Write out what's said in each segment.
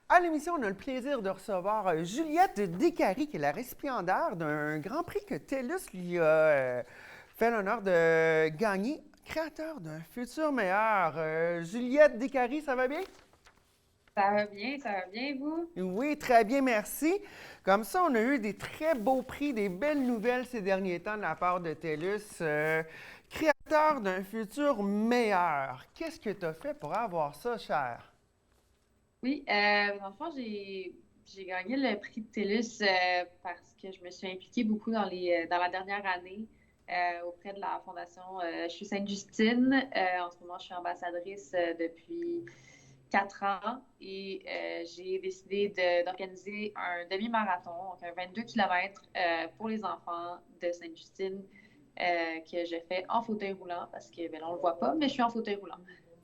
À l'émission, on a le plaisir de recevoir Juliette Descaries, qui est la récipiendaire d'un grand prix que TELUS lui a fait l'honneur de gagner, créateur d'un futur meilleur. Juliette Descaries, ça va bien? Ça va bien, vous? Oui, très bien, merci. Comme ça, on a eu des très beaux prix, des belles nouvelles ces derniers temps de la part de TELUS. Créateur d'un futur meilleur. Qu'est-ce que tu as fait pour avoir ça, cher? Oui, dans le fond, j'ai gagné le prix de TELUS parce que je me suis impliquée beaucoup dans la dernière année auprès de la Fondation Je suis Sainte-Justine. En ce moment, je suis ambassadrice depuis 4 ans et j'ai décidé d'organiser un demi-marathon, donc un 22 km pour les enfants de Sainte-Justine que je fais en fauteuil roulant parce que, ben, on le voit pas, mais je suis en fauteuil roulant.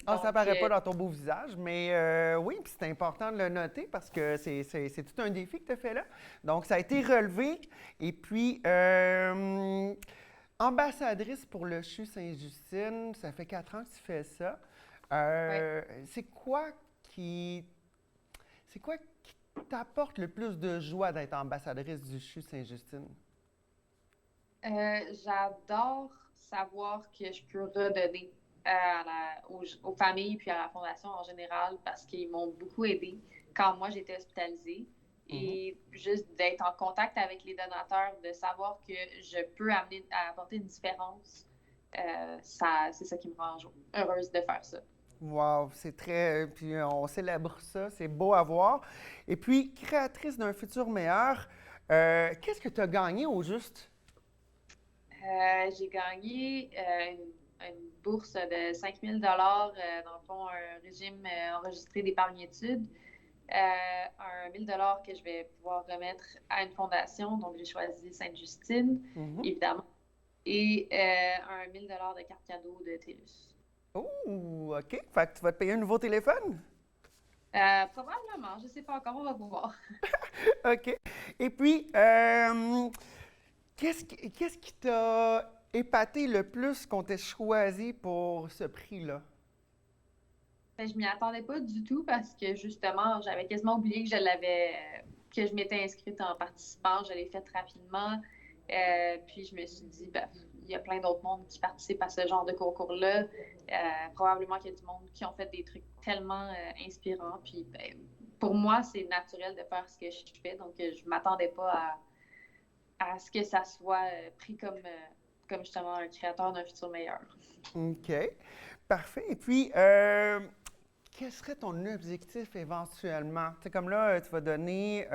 Ah, ça Donc, paraît pas dans ton beau visage, mais oui, puis c'est important de le noter parce que c'est tout un défi que tu as fait là. Donc, ça a été relevé. Et puis, ambassadrice pour le CHU Sainte-Justine, ça fait 4 ans que tu fais ça. ouais. C'est quoi qui, c'est quoi qui t'apporte le plus de joie d'être ambassadrice du CHU Sainte-Justine? J'adore savoir que je peux redonner aux familles puis à la fondation en général parce qu'ils m'ont beaucoup aidé quand moi j'étais hospitalisée. Mhm. Et juste d'être en contact avec les donateurs, de savoir que je peux apporter une différence, c'est ça qui me rend heureuse de faire ça. Wow, c'est très. Puis on célèbre ça, c'est beau à voir. Et puis, créatrice d'un futur meilleur, qu'est-ce que tu as gagné au juste? J'ai gagné une bourse de 5 000 dans le fond, un régime enregistré d'épargne-études. Un 1 000 que je vais pouvoir remettre à une fondation. Donc, j'ai choisi Sainte-Justine, Mhm. évidemment, et un 1 000 de carte cadeau de TELUS. Oh, OK. Fait que tu vas te payer un nouveau téléphone? Probablement, je ne sais pas encore, on va voir. OK. Et puis, qu'est-ce qui t'a épaté le plus qu'on t'ait choisi pour ce prix-là? Ben, je m'y attendais pas du tout parce que justement, j'avais quasiment oublié que je m'étais inscrite en participant. Je l'ai fait rapidement. Puis je me suis dit, ben, il y a plein d'autres mondes qui participent à ce genre de concours-là. Probablement qu'il y a du monde qui ont fait des trucs tellement inspirants. Puis ben, pour moi, c'est naturel de faire ce que je fais. Donc, je m'attendais pas à ce que ça soit pris comme justement un créateur d'un futur meilleur. OK. Parfait. Et puis, quel serait ton objectif éventuellement? Tu sais, comme là, tu vas donner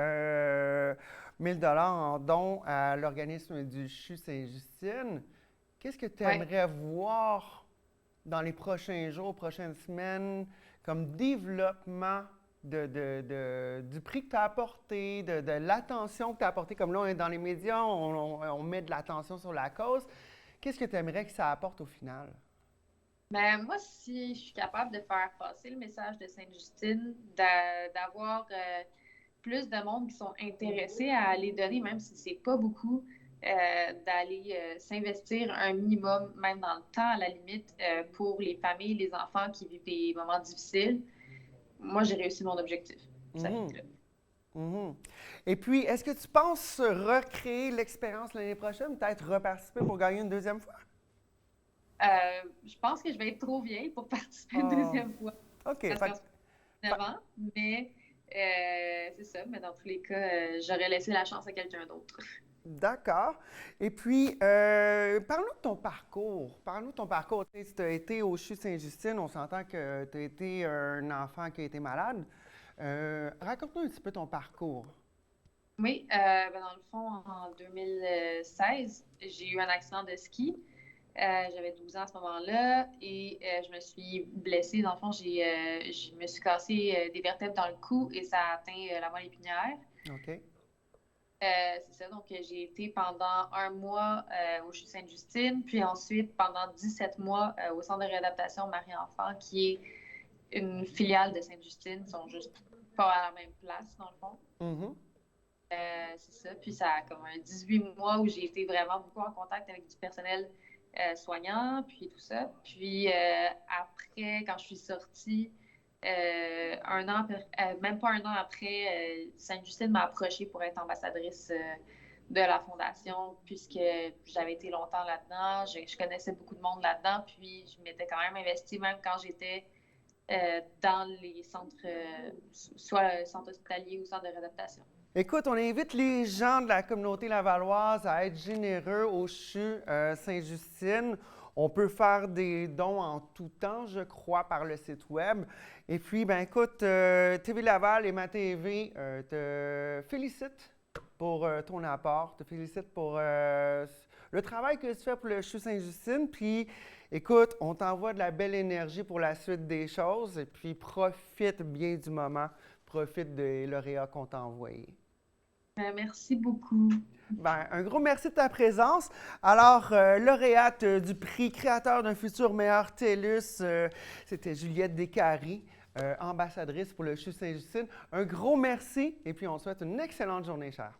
1000 dollars en don à l'organisme du CHU Saint-Justine. Qu'est-ce que tu Ouais. aimerais voir dans les prochains jours, prochaines semaines, comme développement du prix que tu as apporté, de l'attention que tu as apporté? Comme là, on est dans les médias, on met de l'attention sur la cause. Qu'est-ce que tu aimerais que ça apporte au final? Ben, moi, si je suis capable de faire passer le message de Sainte-Justine, d'avoir plus de monde qui sont intéressés à aller donner, même si c'est pas beaucoup, d'aller s'investir un minimum, même dans le temps, à la limite, pour les familles, les enfants qui vivent des moments difficiles, moi, j'ai réussi mon objectif. Ça finit Mhm, là. mhm. Et puis, est-ce que tu penses recréer l'expérience l'année prochaine, peut-être reparticiper pour gagner une deuxième fois? Je pense que je vais être trop vieille pour participer une Ah, deuxième fois, OK. parce qu'en ce moment, j'ai 9 Fait- ans, mais c'est ça. Mais dans tous les cas, j'aurais laissé la chance à quelqu'un d'autre. d'accord. Et puis, parle-nous de ton parcours. Parle-nous de ton parcours. Tu sais, si tu as été au CHU Saint-Justine, on s'entend que tu as été un enfant qui a été malade. Raconte-nous un petit peu ton parcours. Oui, ben dans le fond, en 2016, j'ai eu un accident de ski. J'avais 12 ans à ce moment-là et je me suis blessée. Dans le fond, je me suis cassé des vertèbres dans le cou et ça a atteint la moelle épinière. OK? C'est ça, donc j'ai été pendant 1 mois au CHU Sainte-Justine, puis ensuite pendant 17 mois au Centre de réadaptation Marie-Enfant, qui est une filiale de Sainte-Justine. Ils sont juste pas à la même place, dans le fond. Mhm. C'est ça. Puis ça a comme un 18 mois où j'ai été vraiment beaucoup en contact avec du personnel soignant, puis tout ça. Puis après, quand je suis sortie, Même pas un an après, Sainte-Justine m'a approchée pour être ambassadrice de la fondation, puisque j'avais été longtemps là-dedans, je connaissais beaucoup de monde là-dedans, puis je m'étais quand même investie, même quand j'étais dans les centres, soit centres hospitaliers ou centres de réadaptation. Écoute, on invite les gens de la communauté lavalloise à être généreux au CHU Sainte-Justine. On peut faire des dons en tout temps, je crois, par le site web. Et puis, ben écoute, TV Laval et ma TV te félicitent pour ton apport, te félicitent pour le travail que tu fais pour le CHU Sainte-Justine. Puis, écoute, on t'envoie de la belle énergie pour la suite des choses. Et puis, profite bien du moment. Profite des lauréats qu'on t'a envoyés. Merci beaucoup. Ben, un gros merci de ta présence. Alors, lauréate du prix Créateur d'un futur meilleur TELUS, c'était Juliette Descaries, ambassadrice pour le CHU Sainte-Justine. Un gros merci et puis on souhaite une excellente journée, chère.